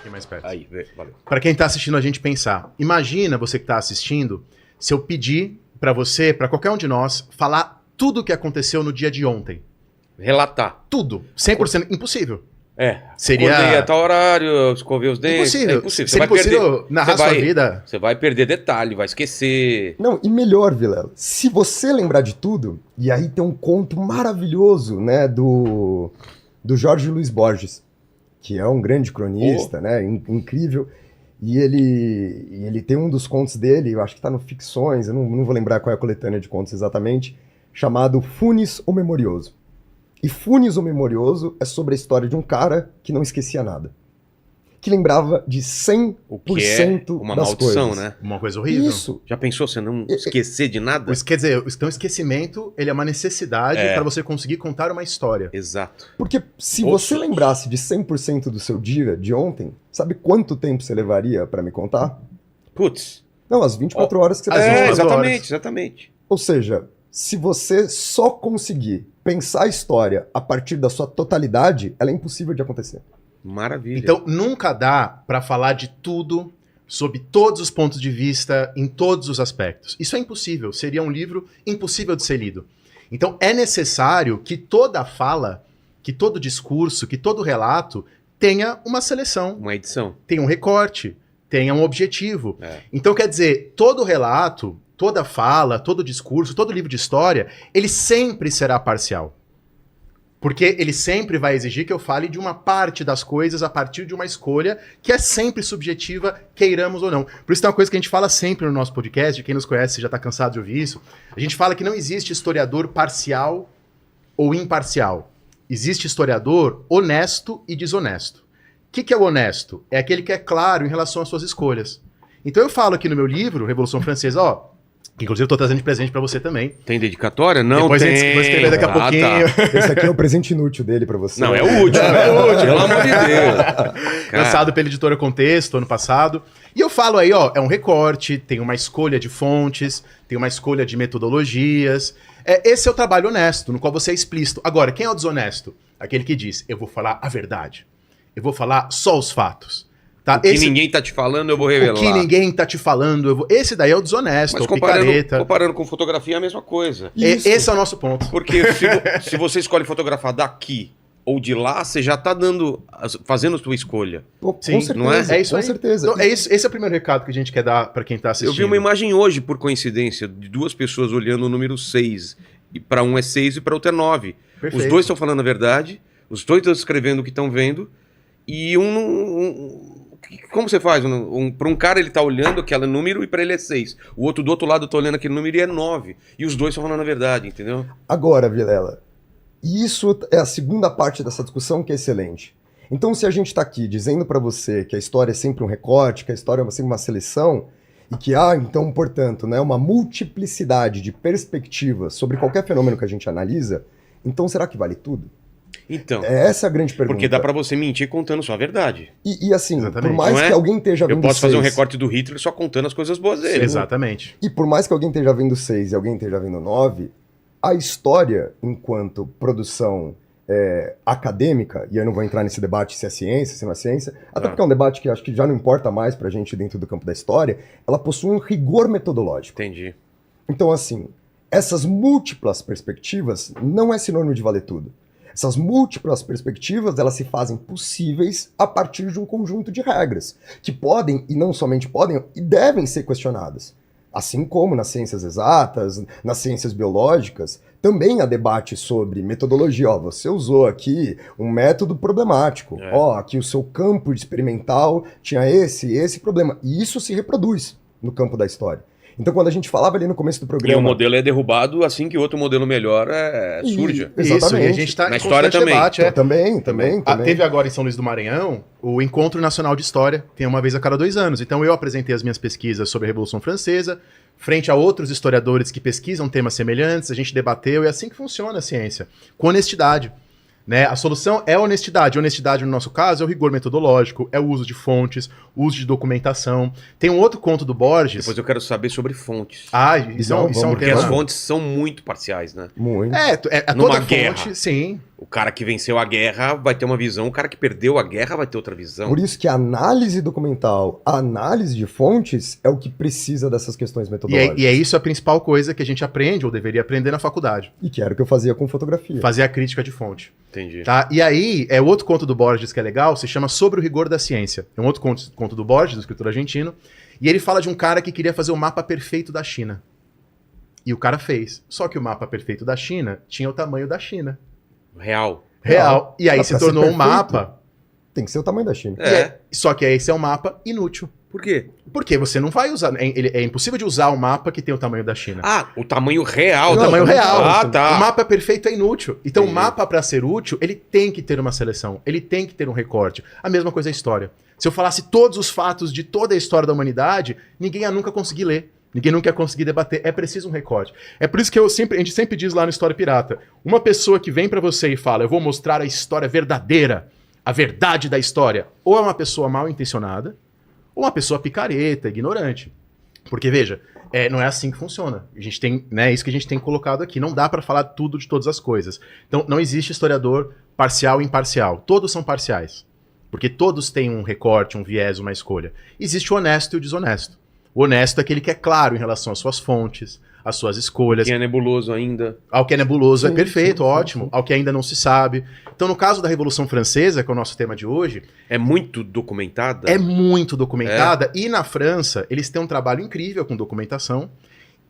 pouquinho mais perto. Aí, valeu. Para quem tá assistindo a gente pensar, imagina você que tá assistindo, se eu pedir para você, para qualquer um de nós, falar tudo o que aconteceu no dia de ontem. Relatar. Tudo. 100%. Impossível. Seria... Acordei a tal horário, escovei os dentes. Impossível. É impossível. Seria impossível narrar sua vida. Você vai perder detalhe, vai esquecer. Não, e melhor, Vilela, se você lembrar de tudo, e aí tem um conto maravilhoso, né, do Jorge Luiz Borges, que é um grande cronista, né, incrível, e ele tem um dos contos dele, eu acho que tá no Ficções, eu não vou lembrar qual é a coletânea de contos exatamente, chamado Funes o Memorioso. E Funes o Memorioso é sobre a história de um cara que não esquecia nada. Que lembrava de 100% o que é uma das maldição, coisas. né? Uma coisa horrível. Isso. Já pensou você não esquecer de nada? Quer dizer, então o esquecimento, ele é uma necessidade para você conseguir contar uma história. Exato. Porque se você lembrasse de 100% do seu dia de ontem, sabe quanto tempo você levaria para me contar? Putz. Não, as 24 horas que você Exatamente. Ou seja, se você só conseguir pensar a história a partir da sua totalidade, ela é impossível de acontecer. Maravilha. Então, nunca dá para falar de tudo, sob todos os pontos de vista, em todos os aspectos. Isso é impossível. Seria um livro impossível de ser lido. Então, é necessário que toda fala, que todo discurso, que todo relato tenha uma seleção. Uma edição. Tenha um recorte, tenha um objetivo. Então, quer dizer, todo relato, toda fala, todo discurso, todo livro de história, ele sempre será parcial. Porque ele sempre vai exigir que eu fale de uma parte das coisas a partir de uma escolha que é sempre subjetiva, queiramos ou não. Por isso tem uma coisa que a gente fala sempre no nosso podcast, quem nos conhece já está cansado de ouvir isso, a gente fala que não existe historiador parcial ou imparcial. Existe historiador honesto e desonesto. O que é o honesto? É aquele que é claro em relação às suas escolhas. Então eu falo aqui no meu livro, Revolução Francesa, que inclusive eu tô trazendo de presente pra você também. Tem dedicatória? Não Depois tem. Vou escrever daqui a pouquinho. Tá. Esse aqui é o presente inútil dele pra você. Não, é o último. Pelo amor de Deus. Lançado pela editora Contexto, ano passado. E eu falo aí, é um recorte, tem uma escolha de fontes, tem uma escolha de metodologias. Esse é o trabalho honesto, no qual você é explícito. Agora, quem é o desonesto? Aquele que diz, eu vou falar a verdade. Eu vou falar só os fatos. Tá? O que ninguém tá te falando, eu vou revelar. O que ninguém tá te falando, esse daí é o desonesto, mas é o picareta. Comparando com fotografia é a mesma coisa. Esse é o nosso ponto. Porque se você escolhe fotografar daqui ou de lá, você já tá fazendo a sua escolha. Pô, sim, com certeza, não é? É isso com aí. certeza. Então, esse é o primeiro recado que a gente quer dar pra quem tá assistindo. Eu vi uma imagem hoje, por coincidência, de duas pessoas olhando o número 6. E para um é 6 e para outro é 9. Perfeito. Os dois estão falando a verdade, os dois estão escrevendo o que estão vendo, e como você faz? Para um cara ele tá olhando aquele número e para ele é 6. O outro do outro lado tá olhando aquele número e é 9. E os dois estão falando a verdade, entendeu? Agora, Vilela, isso é a segunda parte dessa discussão que é excelente. Então, se a gente tá aqui dizendo para você que a história é sempre um recorte, que a história é sempre uma seleção, e que há, então, portanto, né, uma multiplicidade de perspectivas sobre qualquer fenômeno que a gente analisa, então será que vale tudo? Então, essa é a grande pergunta. Porque dá pra você mentir contando só a verdade. E assim, exatamente. por mais que alguém esteja vendo 6... Eu posso fazer um recorte do Hitler só contando as coisas boas dele. Exatamente. E por mais que alguém esteja vendo 6 e alguém esteja vendo 9, a história, enquanto produção acadêmica, e eu não vou entrar nesse debate se é ciência, se não é ciência, até porque é um debate que acho que já não importa mais pra gente dentro do campo da história, ela possui um rigor metodológico. Entendi. Então, assim, essas múltiplas perspectivas não é sinônimo de valer tudo. Essas múltiplas perspectivas, elas se fazem possíveis a partir de um conjunto de regras, que podem, e não somente podem, e devem ser questionadas. Assim como nas ciências exatas, nas ciências biológicas, também há debate sobre metodologia. Você usou aqui um método problemático. Aqui o seu campo experimental tinha esse problema. E isso se reproduz no campo da história. Então, quando a gente falava ali no começo do programa... E um modelo é derrubado assim que outro modelo melhor surge. Exatamente. Isso, e a gente está na história também. Debate, Também. Teve agora em São Luís do Maranhão o Encontro Nacional de História, tem uma vez a cada 2 anos. Então eu apresentei as minhas pesquisas sobre a Revolução Francesa, frente a outros historiadores que pesquisam temas semelhantes, a gente debateu, e é assim que funciona a ciência, com honestidade. Né? A solução é a honestidade. Honestidade, no nosso caso, é o rigor metodológico, é o uso de fontes, o uso de documentação. Tem um outro conto do Borges... Depois eu quero saber sobre fontes. Isso é um Porque tema... as fontes são muito parciais, né? Muito. Toda Numa fonte, guerra. sim. O cara que venceu a guerra vai ter uma visão, o cara que perdeu a guerra vai ter outra visão. Por isso que a análise documental, a análise de fontes é o que precisa dessas questões metodológicas. E é isso a principal coisa que a gente aprende, ou deveria aprender na faculdade. E que era o que eu fazia com fotografia. Fazer a crítica de fonte. Entendi. Tá? E aí, outro conto do Borges que é legal, se chama Sobre o Rigor da Ciência. É um outro conto do Borges, do escritor argentino, e ele fala de um cara que queria fazer o mapa perfeito da China. E o cara fez. Só que o mapa perfeito da China tinha o tamanho da China. Real. E aí Pra se tornou um ser perfeito, mapa. Tem que ser o tamanho da China. Só que esse é um mapa inútil. Por quê? Porque você não vai usar. É impossível de usar um mapa que tem o tamanho da China. Ah, o tamanho real. O tamanho real. Ah, tá. O mapa perfeito é inútil. Então, Entendi. o mapa, para ser útil, ele tem que ter uma seleção. Ele tem que ter um recorte. A mesma coisa é a história. Se eu falasse todos os fatos de toda a história da humanidade, ninguém ia nunca conseguir ler. Ninguém nunca ia conseguir debater. É preciso um recorte. É por isso que a gente sempre diz lá no História Pirata, uma pessoa que vem para você e fala, eu vou mostrar a história verdadeira, a verdade da história, ou é uma pessoa mal intencionada, ou uma pessoa picareta, ignorante. Porque, veja, não é assim que funciona. A gente tem, né, isso que a gente tem colocado aqui. Não dá para falar tudo de todas as coisas. Então, não existe historiador parcial e imparcial. Todos são parciais. Porque todos têm um recorte, um viés, uma escolha. Existe o honesto e o desonesto. O honesto é aquele que é claro em relação às suas fontes, às suas escolhas. Que é nebuloso ainda. Ao que é nebuloso Sim, é perfeito, sim, ótimo. sim. Ao que ainda não se sabe. Então, no caso da Revolução Francesa, que é o nosso tema de hoje, É muito documentada? é muito documentada. E na França, eles têm um trabalho incrível com documentação.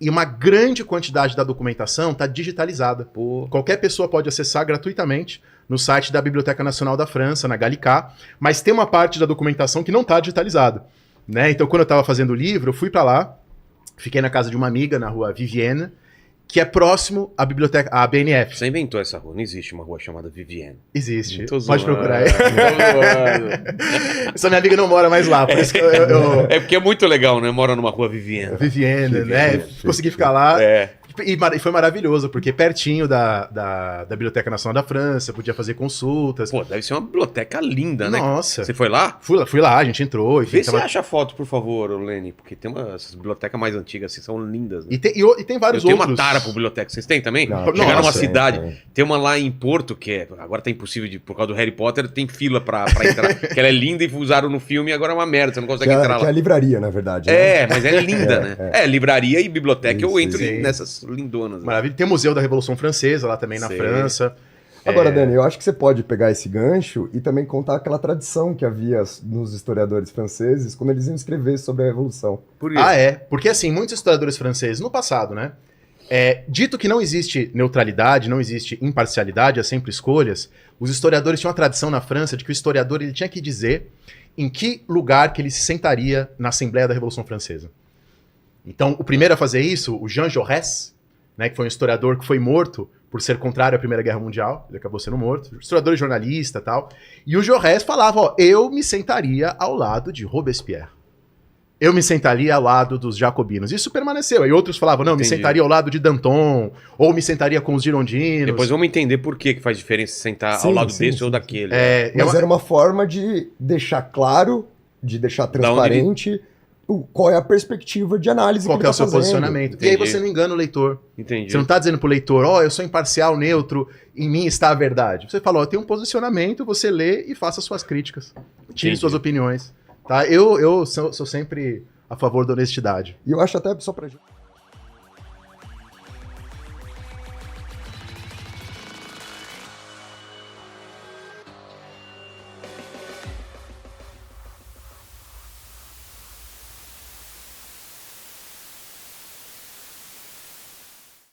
E uma grande quantidade da documentação está digitalizada. Pô. Qualquer pessoa pode acessar gratuitamente no site da Biblioteca Nacional da França, na Gallica. Mas tem uma parte da documentação que não está digitalizada. Né? Então, quando eu estava fazendo o livro, eu fui para lá, fiquei na casa de uma amiga, na rua Vivienne, que é próximo à biblioteca, à BNF. Você inventou essa rua. Não existe uma rua chamada Vivienne. Existe. Tô Pode zoando, procurar aí. tô zoando. Essa minha amiga não mora mais lá, por isso que eu É porque é muito legal, né? Mora numa rua Vivienne. Vivienne, né? Vivienne. Consegui ficar lá. É. E foi maravilhoso, porque pertinho da Biblioteca Nacional da França, podia fazer consultas. Pô, deve ser uma biblioteca linda, né? Nossa. Você foi lá? Fui lá, a gente entrou. Enfim, Vê se você acha a foto, por favor, Lene, porque tem essas bibliotecas mais antigas, assim, são lindas, né? E tem vários Eu tenho outros. uma tara por biblioteca. Vocês têm também? Não, Chegar numa nossa, cidade, tem uma lá em Porto, que agora tá impossível, por causa do Harry Potter, tem fila pra entrar. Que ela é linda e usaram no filme e agora é uma merda, você não consegue entrar Que é lá. a livraria, na verdade. Né? Mas é linda, né? livraria e biblioteca, eu Isso, entro sim. nessas lindonas. Né? Maravilha. Tem o Museu da Revolução Francesa lá também na Sei. França. Agora, Dani, eu acho que você pode pegar esse gancho e também contar aquela tradição que havia nos historiadores franceses quando eles iam escrever sobre a Revolução. Por isso. Porque assim, muitos historiadores franceses, no passado, né? Dito que não existe neutralidade, não existe imparcialidade, há sempre escolhas, os historiadores tinham uma tradição na França de que o historiador ele tinha que dizer em que lugar que ele se sentaria na Assembleia da Revolução Francesa. Então, o primeiro a fazer isso, o Jean Jaurès, né, que foi um historiador que foi morto por ser contrário à Primeira Guerra Mundial, ele acabou sendo morto, historiador e jornalista e tal, e o Jaurès falava, eu me sentaria ao lado de Robespierre. Eu me sentaria ao lado dos jacobinos. Isso permaneceu. E outros falavam, não, me Entendi. sentaria ao lado de Danton, ou me sentaria com os girondinos. Depois vamos entender por que faz diferença sentar Sim, ao lado sim, desse sim, ou sim. daquele. Mas era uma forma de deixar claro, de deixar transparente qual é a perspectiva de análise Qual que que é ele o tá seu fazendo. posicionamento. Entendi. E aí você não engana o leitor. Entendi. Você não está dizendo pro leitor, eu sou imparcial, neutro, em mim está a verdade. Você fala, tem um posicionamento, você lê e faça suas críticas. Tire Entendi. suas opiniões. Tá? Eu sou sempre a favor da honestidade. E eu acho até, só pra gente...